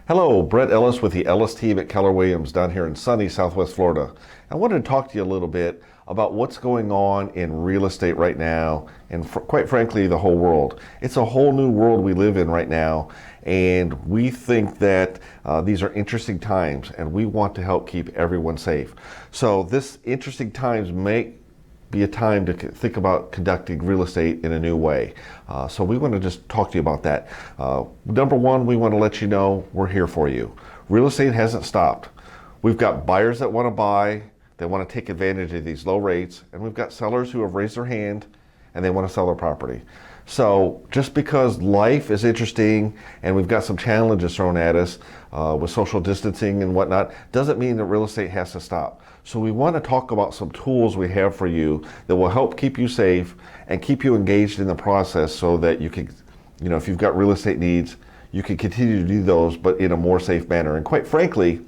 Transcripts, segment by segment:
Hello, Brett Ellis with the Ellis team at Keller Williams down here in sunny Southwest Florida. I wanted to talk to you a little bit about what's going on in real estate right now and quite frankly the whole world. It's a whole new world we live in right now, and we think that these are interesting times and we want to help keep everyone safe. So this interesting times may be a time to think about conducting real estate in a new way. So we want to just talk to you about that. Number one, we want to let you know we're here for you. Real estate hasn't stopped. We've got buyers that want to buy, they want to take advantage of these low rates, and we've got sellers who have raised their hand and they want to sell their property. So just because life is interesting and we've got some challenges thrown at us with social distancing and whatnot, doesn't mean that real estate has to stop. So we want to talk about some tools we have for you that will help keep you safe and keep you engaged in the process so that you can, if you've got real estate needs, you can continue to do those, but in a more safe manner. And quite frankly,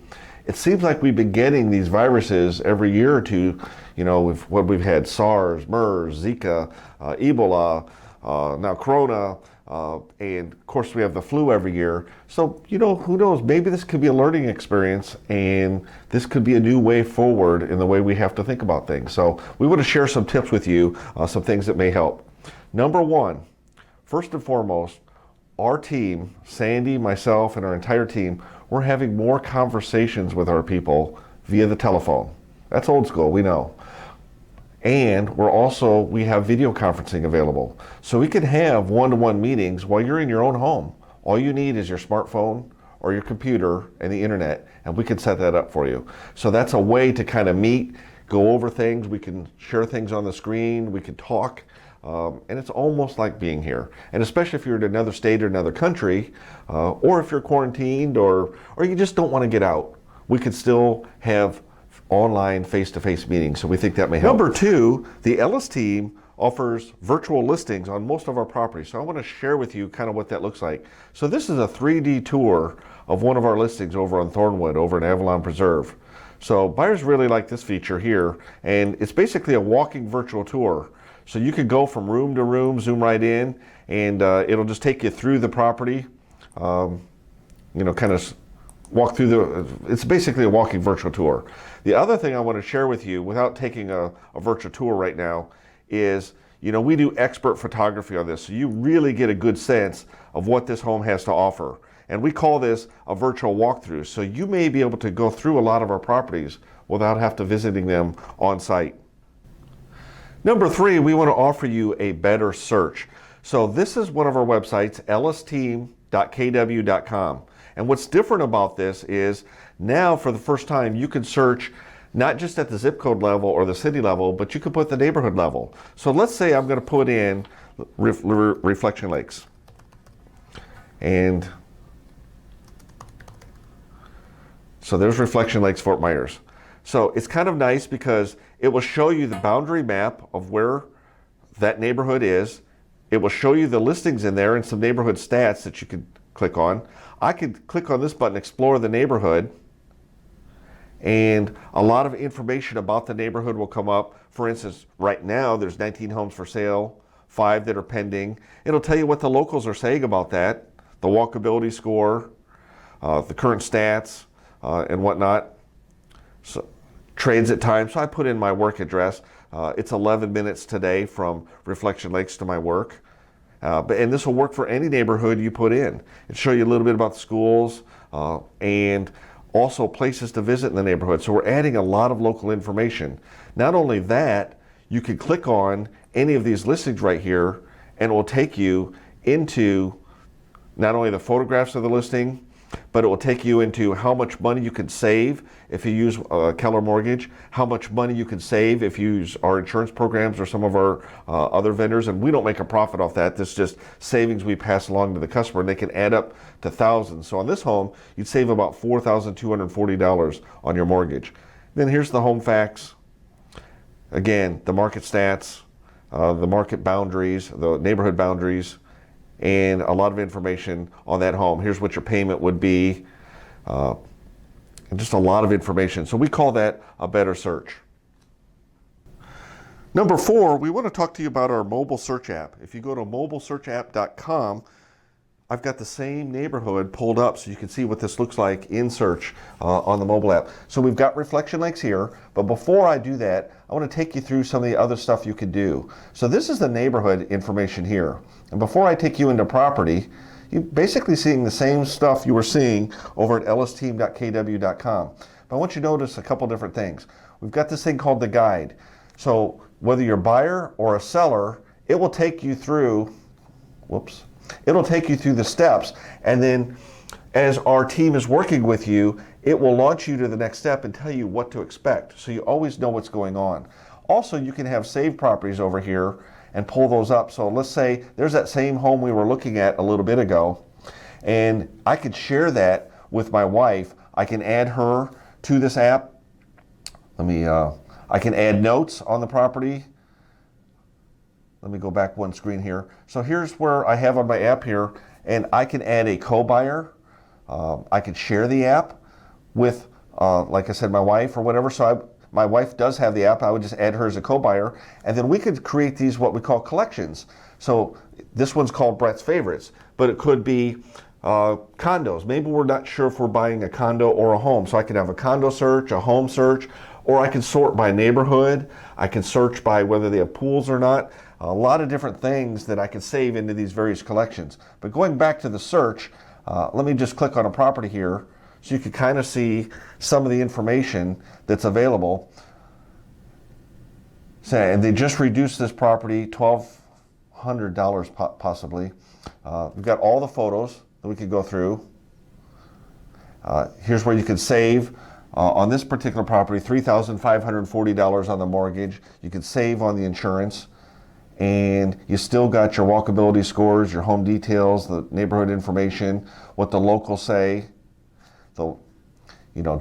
it seems like we've been getting these viruses every year or two. We've had SARS, MERS, Zika, Ebola, now Corona, and of course we have the flu every year. So, who knows, maybe this could be a learning experience and this could be a new way forward in the way we have to think about things. So we want to share some tips with you, some things that may help. Number one, first and foremost, our team, Sandy, myself, and our entire team, we're having more conversations with our people via the telephone. That's old school, we know. And we have video conferencing available. So we can have one-to-one meetings while you're in your own home. All you need is your smartphone or your computer and the internet, and we can set that up for you. So that's a way to kind of meet, go over things. We can share things on the screen, we can talk, and it's almost like being here. And especially if you're in another state or another country, or if you're quarantined or you just don't want to get out, we could still have online face-to-face meetings, so we think that may help. Number two, the Ellis team offers virtual listings on most of our properties. So I want to share with you kind of what that looks like. So this is a 3D tour of one of our listings over on Thornwood, over in Avalon Preserve. So buyers really like this feature here, and it's basically a walking virtual tour. So you could go from room to room, zoom right in, and it'll just take you through the property, kind of walk through it's basically a walking virtual tour. The other thing I want to share with you, without taking a virtual tour right now, is, we do expert photography on this, so you really get a good sense of what this home has to offer. And we call this a virtual walkthrough, so you may be able to go through a lot of our properties without having to visiting them on site. Number three, we want to offer you a better search. So this is one of our websites, ellisteam.kw.com. And what's different about this is now for the first time you can search not just at the zip code level or the city level, but you can put the neighborhood level. So let's say I'm going to put in Reflection Lakes. And so there's Reflection Lakes, Fort Myers. So it's kind of nice because it will show you the boundary map of where that neighborhood is. It will show you the listings in there and some neighborhood stats that you could click on. I could click on this button, Explore the Neighborhood, and a lot of information about the neighborhood will come up. For instance, right now there's 19 homes for sale, 5 that are pending. It'll tell you what the locals are saying about that, the walkability score, the current stats, and whatnot. So, transit time, so I put in my work address. It's 11 minutes today from Reflection Lakes to my work. And this will work for any neighborhood you put in. It'll show you a little bit about the schools and also places to visit in the neighborhood. So we're adding a lot of local information. Not only that, you can click on any of these listings right here and it will take you into not only the photographs of the listing, but it will take you into how much money you can save if you use Keller Mortgage, how much money you can save if you use our insurance programs or some of our other vendors. And we don't make a profit off that. This is just savings we pass along to the customer, and they can add up to thousands. So on this home, you'd save about $4,240 on your mortgage. Then here's the home facts. Again, the market stats, the market boundaries, the neighborhood boundaries, and a lot of information on that home. Here's what your payment would be, and just a lot of information. So we call that a better search. Number four, we want to talk to you about our mobile search app. If you go to mobilesearchapp.com, I've got the same neighborhood pulled up so you can see what this looks like in search on the mobile app. So we've got reflection lakes here, but before I do that, I want to take you through some of the other stuff you could do. So this is the neighborhood information here. And before I take you into property, you're basically seeing the same stuff you were seeing over at ellisteam.kw.com. But I want you to notice a couple different things. We've got this thing called the guide. So whether you're a buyer or a seller, it will take you through, it'll take you through the steps, and then as our team is working with you, it will launch you to the next step and tell you what to expect, so you always know what's going on. Also, you can have saved properties over here and pull those up. So let's say there's that same home we were looking at a little bit ago, and I could share that with my wife. I can add her to this app. I can add notes on the property. Let me go back one screen here. So here's where I have on my app here, and I can add a co-buyer. I can share the app with, like I said, my wife or whatever. So my wife does have the app. I would just add her as a co-buyer, and then we could create these what we call collections. So this one's called Brett's Favorites, but it could be condos. Maybe we're not sure if we're buying a condo or a home. So I could have a condo search, a home search, or I can sort by neighborhood. I can search by whether they have pools or not. A lot of different things that I can save into these various collections. But going back to the search, let me just click on a property here so you can kind of see some of the information that's available. So, and they just reduced this property $1,200 possibly. We've got all the photos that we could go through. Here's where you can save. On this particular property, $3,540 on the mortgage. You can save on the insurance, and you still got your walkability scores, your home details, the neighborhood information, what the locals say, the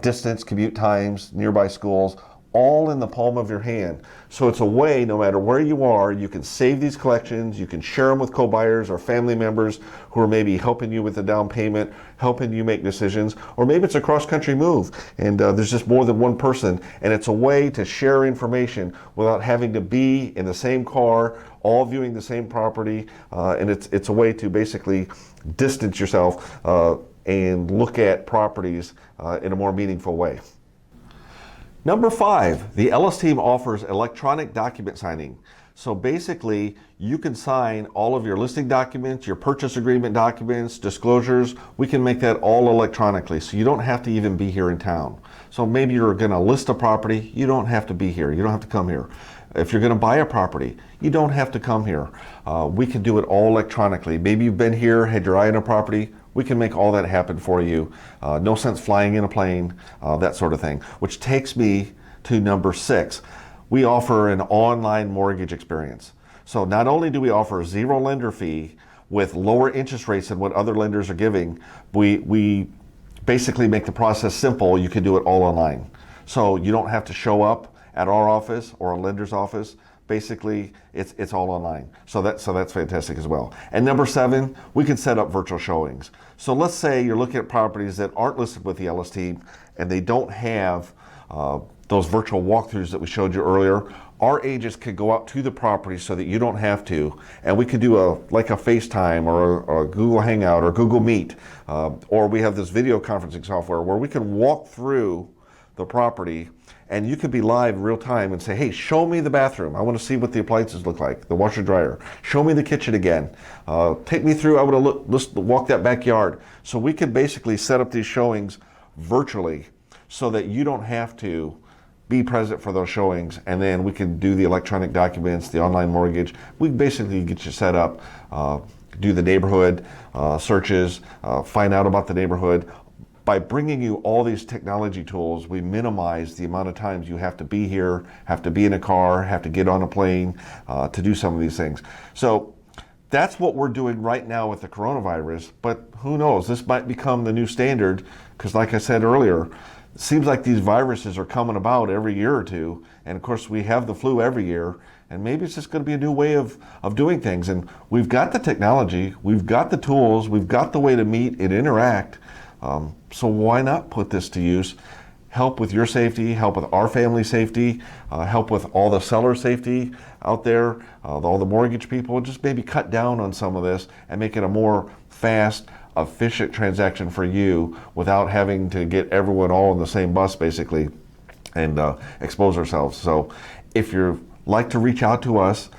distance, commute times, nearby schools, all in the palm of your hand. So it's a way, no matter where you are, you can save these collections, you can share them with co-buyers or family members who are maybe helping you with the down payment, helping you make decisions, or maybe it's a cross-country move and there's just more than one person, and it's a way to share information without having to be in the same car, all viewing the same property, and it's a way to basically distance yourself and look at properties in a more meaningful way. Number 5, the Ellis team offers electronic document signing. So basically, you can sign all of your listing documents, your purchase agreement documents, disclosures. We can make that all electronically, so you don't have to even be here in town. So maybe you're going to list a property, you don't have to be here, you don't have to come here. If you're going to buy a property, you don't have to come here. We can do it all electronically. Maybe you've been here, had your eye on a property. We can make all that happen for you. No sense flying in a plane, that sort of thing. Which takes me to number 6. We offer an online mortgage experience. So not only do we offer a zero lender fee with lower interest rates than what other lenders are giving, we basically make the process simple. You can do it all online. So you don't have to show up at our office or a lender's office. Basically, it's all online. So that's fantastic as well. And number 7, we can set up virtual showings. So let's say you're looking at properties that aren't listed with the Ellis team and they don't have those virtual walkthroughs that we showed you earlier. Our agents could go out to the property so that you don't have to, and we could do like a FaceTime or a Google Hangout or Google Meet, or we have this video conferencing software where we can walk through the property and you could be live real time and say, hey, show me the bathroom. I want to see what the appliances look like, the washer dryer. Show me the kitchen again. Take me through, I want to walk that backyard. So we could basically set up these showings virtually so that you don't have to be present for those showings, and then we can do the electronic documents, the online mortgage. We basically get you set up, do the neighborhood searches, find out about the neighborhood. By bringing you all these technology tools, we minimize the amount of times you have to be here, have to be in a car, have to get on a plane to do some of these things. So that's what we're doing right now with the coronavirus, but who knows, this might become the new standard, because like I said earlier, it seems like these viruses are coming about every year or two, and of course we have the flu every year, and maybe it's just going to be a new way of doing things. And we've got the technology, we've got the tools, we've got the way to meet and interact. So why not put this to use? Help with your safety, help with our family safety, help with all the seller safety out there, all the mortgage people. Just maybe cut down on some of this and make it a more fast, efficient transaction for you without having to get everyone all on the same bus basically and expose ourselves. So if you'd like to reach out to us,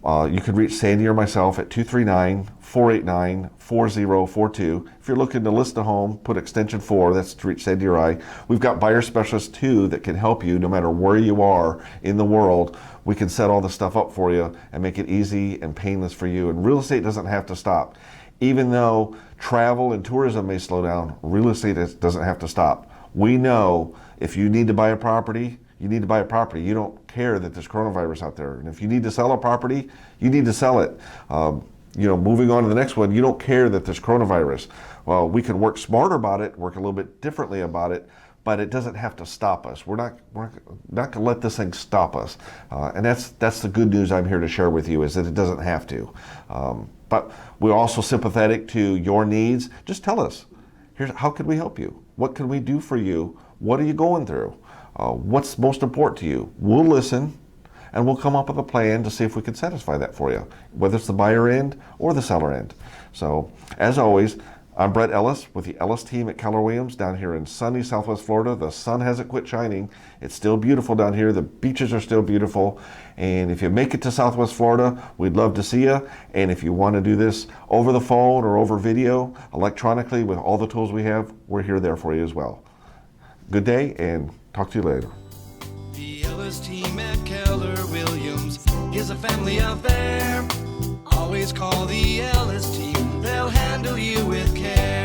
you can reach Sandy or myself at 239-489-4042. If you're looking to list a home, put extension 4, that's to reach Sandy or I. We've got buyer specialists too that can help you no matter where you are in the world. We can set all the stuff up for you and make it easy and painless for you. And real estate doesn't have to stop. Even though travel and tourism may slow down, real estate doesn't have to stop. We know if you need to buy a property, you need to buy a property. You don't care that there's coronavirus out there. And if you need to sell a property, you need to sell it. Moving on to the next one, you don't care that there's coronavirus. Well, we can work smarter about it, work a little bit differently about it, but it doesn't have to stop us. We're not going to let this thing stop us. And that's the good news I'm here to share with you, is that it doesn't have to. But we're also sympathetic to your needs. Just tell us, how can we help you? What can we do for you? What are you going through? What's most important to you? We'll listen, and we'll come up with a plan to see if we can satisfy that for you, whether it's the buyer end or the seller end. So, as always, I'm Brett Ellis with the Ellis team at Keller Williams down here in sunny Southwest Florida. The sun hasn't quit shining. It's still beautiful down here. The beaches are still beautiful. And if you make it to Southwest Florida, we'd love to see you. And if you want to do this over the phone or over video, electronically, with all the tools we have, we're there for you as well. Good day, and talk to you later. The Ellis team at Keller Williams is a family affair. Always call the Ellis team, they'll handle you with care.